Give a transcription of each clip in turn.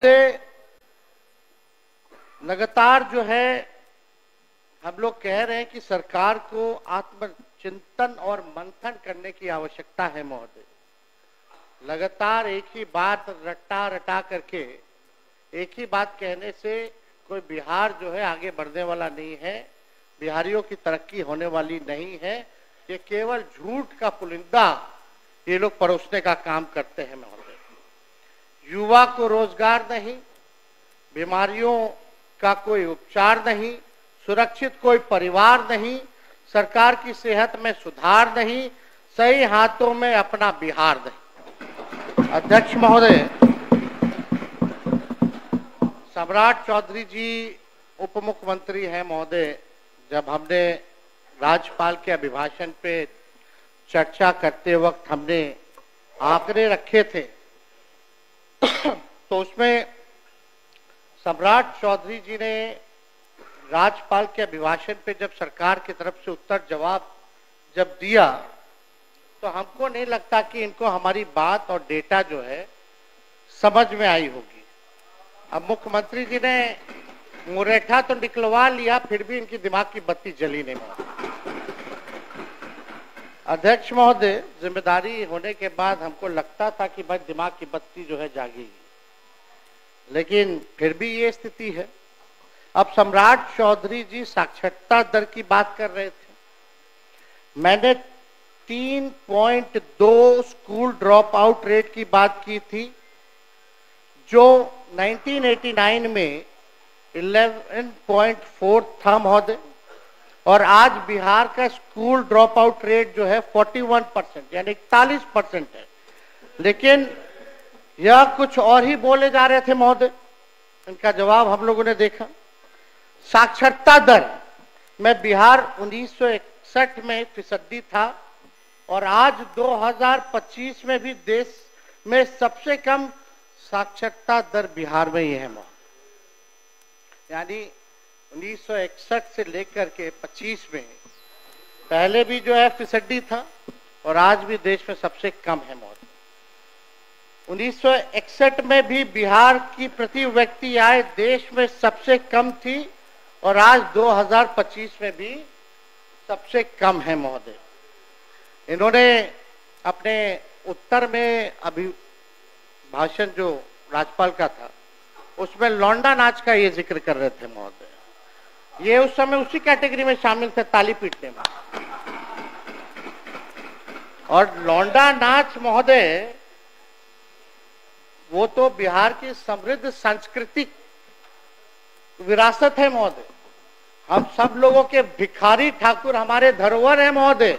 से लगातार जो है हम लोग कह रहे हैं कि सरकार को आत्मचिंतन और मंथन करने की आवश्यकता है महोदय। लगातार एक ही बात रटा रटा करके एक ही बात कहने से कोई बिहार जो है आगे बढ़ने वाला नहीं है, बिहारियों की तरक्की होने वाली नहीं है। ये केवल झूठ का पुलिंदा ये लोग परोसने का काम करते हैं महोदय। युवा को रोजगार नहीं, बीमारियों का कोई उपचार नहीं, सुरक्षित कोई परिवार नहीं, सरकार की सेहत में सुधार नहीं, सही हाथों में अपना बिहार नहीं। अध्यक्ष महोदय, सम्राट चौधरी जी उप मुख्यमंत्री हैं महोदय। जब हमने राज्यपाल के अभिभाषण पे चर्चा करते वक्त हमने आंकड़े रखे थे तो उसमें सम्राट चौधरी जी ने राज्यपाल के अभिभाषण पे जब सरकार की तरफ से उत्तर जवाब जब दिया तो हमको नहीं लगता कि इनको हमारी बात और डेटा जो है समझ में आई होगी। अब मुख्यमंत्री जी ने मुरेठा तो निकलवा लिया, फिर भी इनकी दिमाग की बत्ती जली नहीं। अध्यक्ष महोदय, जिम्मेदारी होने के बाद हमको लगता था कि भाई दिमाग की बत्ती जो है जागेगी, लेकिन फिर भी ये स्थिति है। अब सम्राट चौधरी जी साक्षरता दर की बात कर रहे थे, मैंने 3.2 स्कूल ड्रॉप आउट रेट की बात की थी, जो 1989 में 11.4 था महोदय, और आज बिहार का स्कूल ड्रॉप आउट रेट जो है 41% यानी 41% है। लेकिन यह कुछ और ही बोले जा रहे थे महोदय। इनका जवाब हम लोगों ने देखा। साक्षरता दर में बिहार 1961 में फीसदी था और आज 2025 में भी देश में सबसे कम साक्षरता दर बिहार में ही है महोदय। यानी 1961 से लेकर के 25 में पहले भी जो है फीसदी था और आज भी देश में सबसे कम है महोदय। 1961 में भी बिहार की प्रति व्यक्ति आय देश में सबसे कम थी और आज 2025 में भी सबसे कम है महोदय। इन्होंने अपने उत्तर में अभी भाषण जो राज्यपाल का था उसमें लौंडा नाच का ये जिक्र कर रहे थे महोदय। ये उस समय उसी कैटेगरी में शामिल थे, ताली पीटने में। और लौंडा नाच महोदय वो तो बिहार की समृद्ध सांस्कृतिक विरासत है महोदय। हम सब लोगों के भिखारी ठाकुर हमारे धरोहर है महोदय,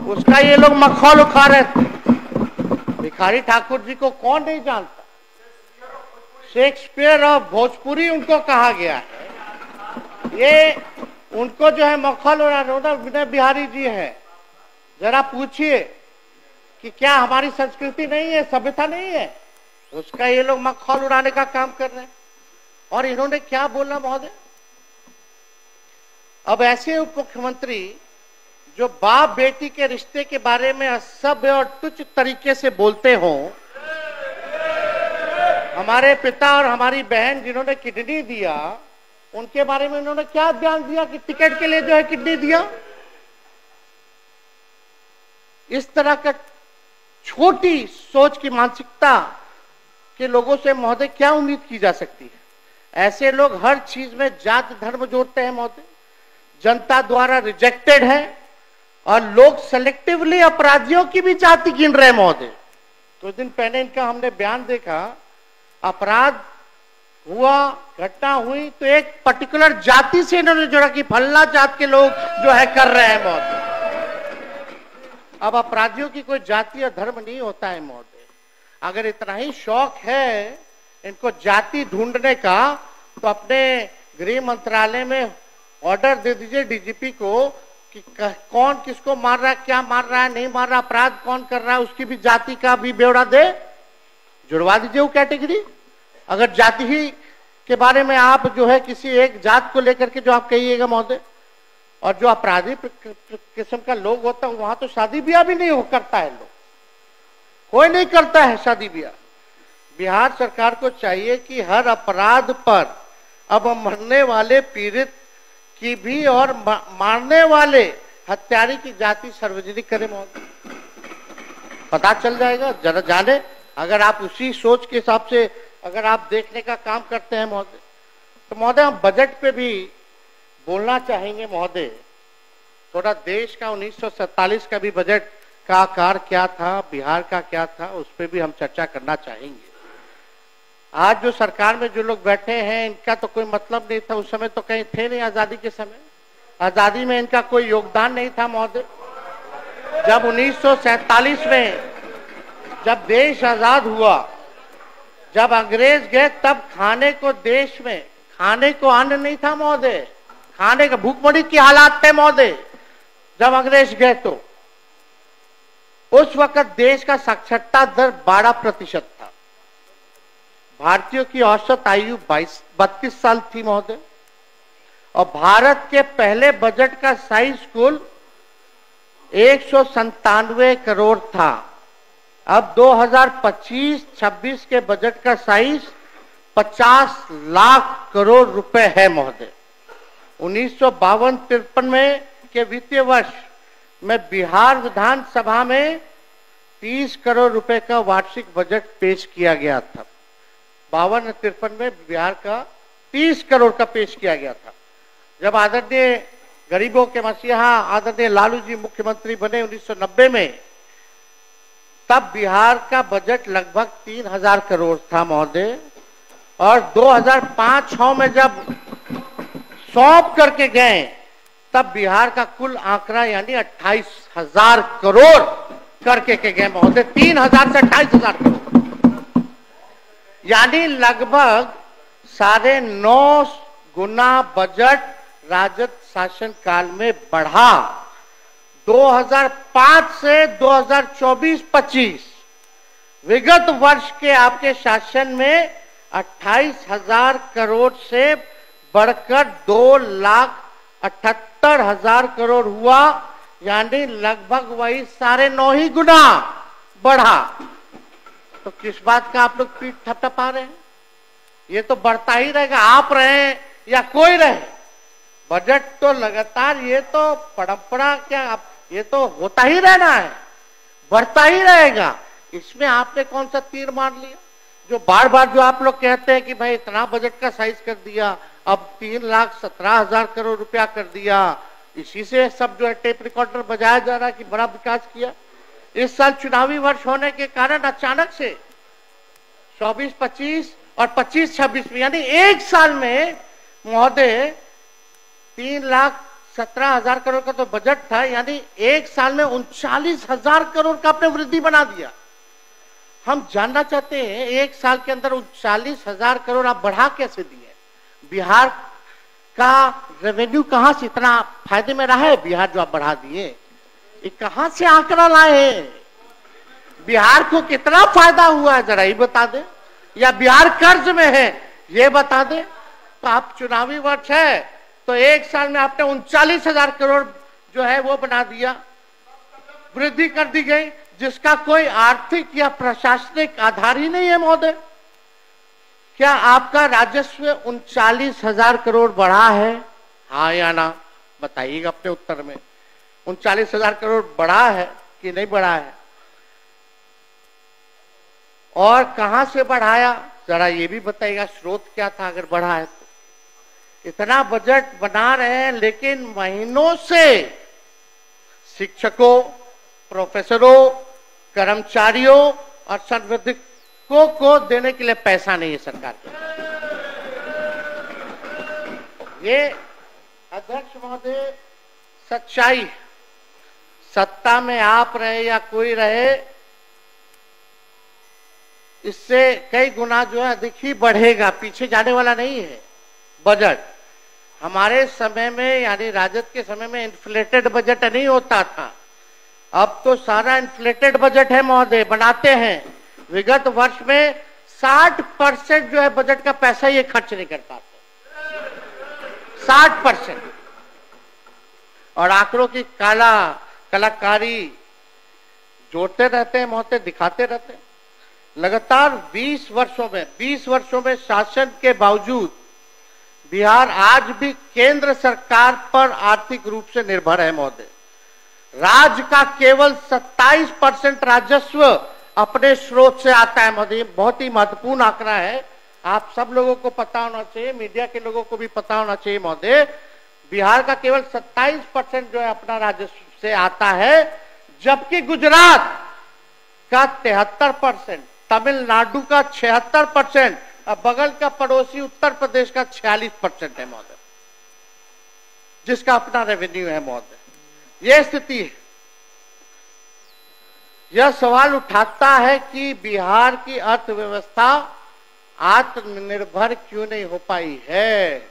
उसका ये लोग मखौल उठा रहे थे। भिखारी ठाकुर जी को कौन नहीं जानता? शेक्सपियर और भोजपुरी उनको कहा गया है। ये उनको जो है मखौल उड़ाना विनय बिहारी जी है। जरा पूछिए कि क्या हमारी संस्कृति नहीं है, सभ्यता नहीं है? उसका ये लोग मखौल उड़ाने का काम कर रहे हैं। और इन्होंने क्या बोला महोदय? अब ऐसे उप मुख्यमंत्री जो बाप बेटी के रिश्ते के बारे में असभ्य और तुच्छ तरीके से बोलते हो, हमारे पिता और हमारी बहन जिन्होंने किडनी दिया उनके बारे में उन्होंने क्या बयान दिया कि टिकट के लिए जो है किडनी दिया। इस तरह का छोटी सोच की मानसिकता के लोगों से महोदय क्या उम्मीद की जा सकती है? ऐसे लोग हर चीज में जात धर्म जोड़ते हैं महोदय, जनता द्वारा रिजेक्टेड है और लोग सेलेक्टिवली अपराधियों की भी जाति गिन रहे हैं महोदय। कुछ दिन पहले इनका हमने बयान देखा, अपराध हुआ, घटना हुई तो एक पर्टिकुलर जाति से इन्होंने जोड़ा कि फल्ला जात के लोग जो है कर रहे हैं महोदय। अब अपराधियों की कोई जाति और धर्म नहीं होता है महोदय। अगर इतना ही शौक है इनको जाति ढूंढने का तो अपने गृह मंत्रालय में ऑर्डर दे दीजिए डीजीपी को कि कौन किसको मार रहा है, क्या मार रहा है, नहीं मार रहा, अपराध कौन कर रहा है, उसकी भी जाति का भी ब्यौरा दे, जुड़वा दीजिए वो कैटेगरी। अगर जाति ही के बारे में आप जो है किसी एक जात को लेकर के जो आप कहिएगा महोदय, और जो अपराधी किस्म का लोग होता है वहां तो शादी ब्याह भी नहीं हो करता है, लोग कोई नहीं करता है शादी ब्याह। बिहार सरकार को चाहिए कि हर अपराध पर अब मरने वाले पीड़ित की भी और मारने वाले हत्यारे की जाति सार्वजनिक करें महोदय। पता चल जाएगा, जरा जाने। अगर आप उसी सोच के हिसाब से अगर आप देखने का काम करते हैं महोदय, तो महोदय हम बजट पे भी बोलना चाहेंगे महोदय। थोड़ा देश का 1947 का भी बजट का आकार क्या था, बिहार का क्या था, उस पर भी हम चर्चा करना चाहेंगे। आज जो सरकार में जो लोग बैठे हैं इनका तो कोई मतलब नहीं था, उस समय तो कहीं थे नहीं। आजादी के समय आजादी में इनका कोई योगदान नहीं था महोदय। जब 1947 में जब देश आजाद हुआ, जब अंग्रेज गए, तब खाने को देश में खाने को अन्न नहीं था महोदय। खाने का भूखमरी की हालात थे महोदय जब अंग्रेज गए। तो उस वक्त देश का साक्षरता दर 12% था। भारतीयों की औसत आयु 32 साल थी महोदय। और भारत के पहले बजट का साइज कुल 197 करोड़ था। अब 2025-26 के बजट का साइज 50 लाख करोड़ रुपए है महोदय। 1952-53 में के वित्तीय वर्ष में बिहार विधानसभा में 30 करोड़ रुपए का वार्षिक बजट पेश किया गया था। 52-53 में बिहार का 30 करोड़ का पेश किया गया था। जब आदरणीय गरीबों के मसीहा आदरणीय लालू जी मुख्यमंत्री बने 1990 में, तब बिहार का बजट लगभग 3000 करोड़ था महोदय। और 2005-06 में जब सौंप करके गए, तब बिहार का कुल आंकड़ा यानी 28,000 करोड़ करके के गए महोदय। 3000 से 28,000 करोड़, यानी लगभग 9.5 गुना बजट राजद शासन काल में बढ़ा। 2005 से 2024-25 विगत वर्ष के आपके शासन में 28,000 करोड़ से बढ़कर 2,78,000 करोड़ हुआ, यानी लगभग वही 9.5 गुना बढ़ा। तो किस बात का आप लोग पीठ थपथपा रहे हैं? ये तो बढ़ता ही रहेगा, आप रहे या कोई रहे। बजट तो लगातार, ये तो परंपरा क्या, ये तो होता ही रहना है, बढ़ता ही रहेगा। इसमें आपने कौन सा तीर मार लिया? जो बार बार जो आप लोग कहते हैं कि भाई इतना बजट का साइज कर दिया, अब 3,17,000 करोड़ रुपया कर दिया, इसी से सब जो है टेप रिकॉर्डर बजाया जा रहा है कि बड़ा विकास किया। इस साल चुनावी वर्ष होने के कारण अचानक से 24-25 और 25-26 में, यानी एक साल में महोदय 3,17,000 करोड़ का तो बजट था, यानी एक साल में 39,000 करोड़ का आपने वृद्धि बना दिया। हम जानना चाहते हैं एक साल के अंदर 39,000 करोड़ आप बढ़ा कैसे दिए? बिहार का रेवेन्यू कहां से इतना फायदे में रहा है? बिहार जो आप बढ़ा दिए, ये कहां से आंकड़ा लाए हैं? बिहार को कितना फायदा हुआ है जरा ये बता दे, या बिहार कर्ज में है ये बता दे। तो आप चुनावी वर्ष है तो एक साल में आपने 39,000 करोड़ जो है वो बना दिया, वृद्धि कर दी गई, जिसका कोई आर्थिक या प्रशासनिक आधार ही नहीं है महोदय। क्या आपका राजस्व 39,000 करोड़ बढ़ा है? हाँ या ना बताइएगा अपने उत्तर में। 39,000 करोड़ बढ़ा है कि नहीं बढ़ा है? और कहां से बढ़ाया जरा ये भी बताइएगा, स्रोत क्या था अगर बढ़ा है तो? इतना बजट बना रहे हैं लेकिन महीनों से शिक्षकों, प्रोफेसरों, कर्मचारियों और संविधिकों को देने के लिए पैसा नहीं है सरकार के। ये अध्यक्ष महोदय सच्चाई, सत्ता में आप रहे या कोई रहे, इससे कई गुना जो है अधिक ही बढ़ेगा, पीछे जाने वाला नहीं है बजट। हमारे समय में यानी राजद के समय में इन्फ्लेटेड बजट नहीं होता था, अब तो सारा इन्फ्लेटेड बजट है महोदय, बनाते हैं। विगत वर्ष में 60% जो है बजट का पैसा ये खर्च नहीं कर पाते, 60%। और आंकड़ों की कलाकारी जोड़ते रहते हैं महोदय, दिखाते रहते हैं। लगातार 20 वर्षों में शासन के बावजूद बिहार आज भी केंद्र सरकार पर आर्थिक रूप से निर्भर है महोदय। राज्य का केवल 27% राजस्व अपने स्रोत से आता है महोदय। बहुत ही महत्वपूर्ण आंकड़ा है, आप सब लोगों को पता होना चाहिए, मीडिया के लोगों को भी पता होना चाहिए महोदय। बिहार का केवल 27% जो है अपना राजस्व से आता है, जबकि गुजरात का 73%, तमिलनाडु का 76%, और बगल का पड़ोसी उत्तर प्रदेश का 46% है महोदय, जिसका अपना रेवेन्यू है महोदय। यह स्थिति है। यह सवाल उठाता है कि बिहार की अर्थव्यवस्था आत्मनिर्भर क्यों नहीं हो पाई है।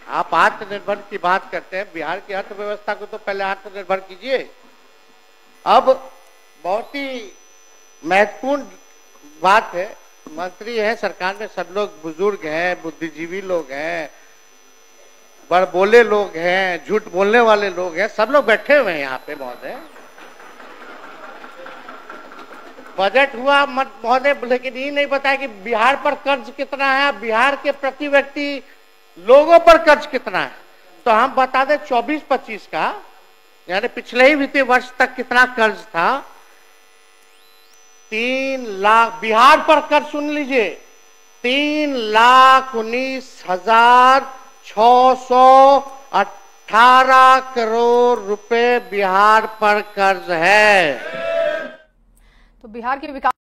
आप आत्मनिर्भर की बात करते हैं, बिहार की अर्थव्यवस्था को तो पहले आत्मनिर्भर कीजिए। अब बहुत ही महत्वपूर्ण बात है, मंत्री हैं सरकार में, सब लोग बुजुर्ग हैं, बुद्धिजीवी लोग हैं, बड़बोले लोग हैं, झूठ बोलने वाले लोग हैं, सब लोग बैठे हुए हैं यहाँ पे महोदय। बजट हुआ महोदय, लेकिन ये नहीं बताया कि बिहार पर कर्ज कितना है, बिहार के प्रति व्यक्ति लोगों पर कर्ज कितना है। तो हम बता दें 24-25 का, यानी पिछले ही वित्तीय वर्ष तक कितना कर्ज था। 3 लाख बिहार पर कर्ज, सुन लीजिए, 3,19,618 करोड़ रुपए बिहार पर कर्ज है। तो बिहार के विकास